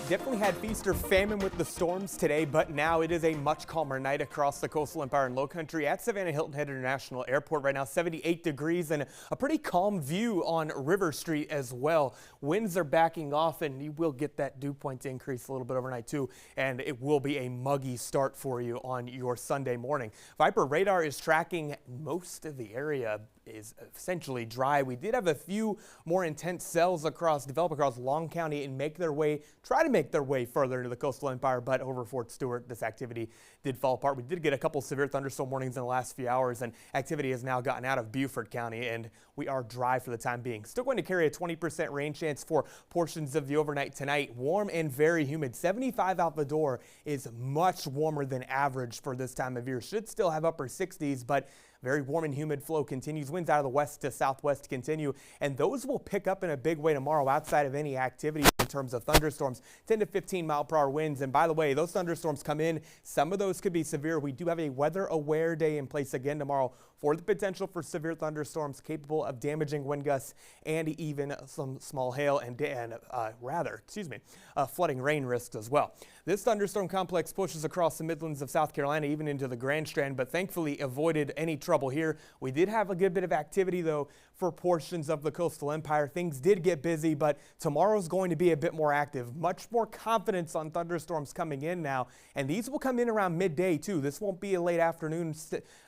Definitely had feast or famine with the storms today, but now it is a much calmer night across the coastal empire and lowcountry at Savannah Hilton Head International Airport. Right now 78 degrees and a pretty calm view on River Street as well. Winds are backing off and you will get that dew point increase a little bit overnight too, and it will be a muggy start for you on your Sunday morning. Viper radar is tracking most of the area is essentially dry. We did have a few more intense cells develop across Long County and try to make their way further into the coastal empire, but over Fort Stewart, this activity did fall apart. We did get a couple severe thunderstorm warnings in the last few hours, and activity has now gotten out of Beaufort County, and we are dry for the time being. Still going to carry a 20% rain chance for portions of the overnight tonight. Warm and very humid. 75 out the door is much warmer than average for this time of year. Should still have upper 60s, but very warm and humid flow continues. Winds out of the west to southwest continue, and those will pick up in a big way tomorrow outside of any activity in terms of thunderstorms. 10 to 15 mile per hour winds. And by the way, those thunderstorms come in. Some of those could be severe. We do have a weather aware day in place again tomorrow for the potential for severe thunderstorms capable of damaging wind gusts and even some small hail and flooding rain risks as well. This thunderstorm complex pushes across the Midlands of South Carolina, even into the Grand Strand, but thankfully avoided any trouble here. We did have a good bit of activity though for portions of the coastal empire. Things did get busy, but tomorrow's going to be a bit more active. Much more confidence on thunderstorms coming in now, and these will come in around midday too. This won't be a late afternoon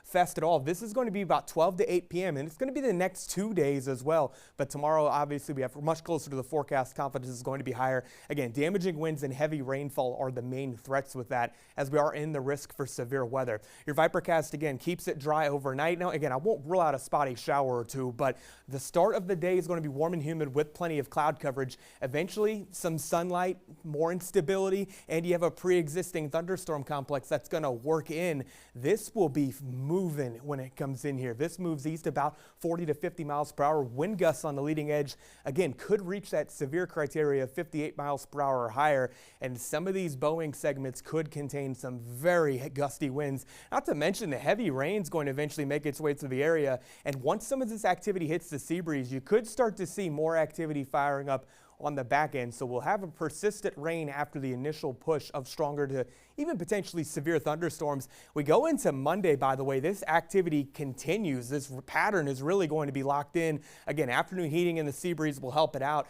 fest at all. This is going to be about 12 to 8 p.m. and it's going to be the next 2 days as well. But tomorrow, obviously, we have much closer to the forecast. Confidence is going to be higher. Again, damaging winds and heavy rainfall are the main threats with that, as we are in the risk for severe weather. Your Vipercast, again, keeps it dry overnight. Now, again, I won't rule out a spotty shower or two, but the start of the day is going to be warm and humid with plenty of cloud coverage. Eventually, some sunlight, more instability, and you have a pre-existing thunderstorm complex that's going to work in. This will be moving when it comes in here. This moves east about 40 to 50 miles per hour. Wind gusts on the leading edge, again, could reach that severe criteria of 58 miles per hour or higher, and some of these Boeing segments could contain some very gusty winds. Not to mention the heavy rain is going to eventually make its way through the area, and once some of this activity hits the sea breeze, you could start to see more activity firing up on the back end. So we'll have a persistent rain after the initial push of stronger to even potentially severe thunderstorms. We go into Monday, by the way, this activity continues. This pattern is really going to be locked in. Again, afternoon heating and the sea breeze will help it out.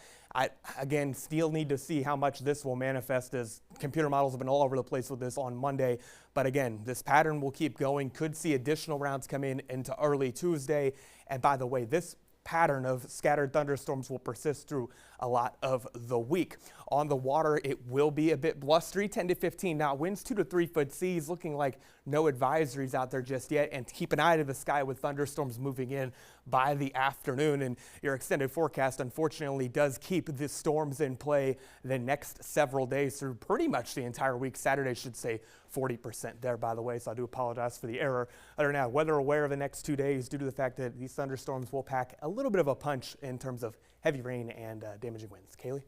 Again, still need to see how much this will manifest, as computer models have been all over the place with this on Monday. But again, this pattern will keep going. Could see additional rounds come in into early Tuesday. And by the way, this pattern of scattered thunderstorms will persist through a lot of the week. On the water, it will be a bit blustery, 10 to 15 knot winds, 2 to 3 foot seas, looking like no advisories out there just yet. And keep an eye to the sky with thunderstorms moving in by the afternoon. And your extended forecast, unfortunately, does keep the storms in play the next several days through pretty much the entire week. Saturday should say 40% there, by the way, so I do apologize for the error. Other than that, weather aware of the next 2 days due to the fact that these thunderstorms will pack a little bit of a punch in terms of heavy rain and damaging winds. Kaylee?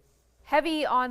Heavy on the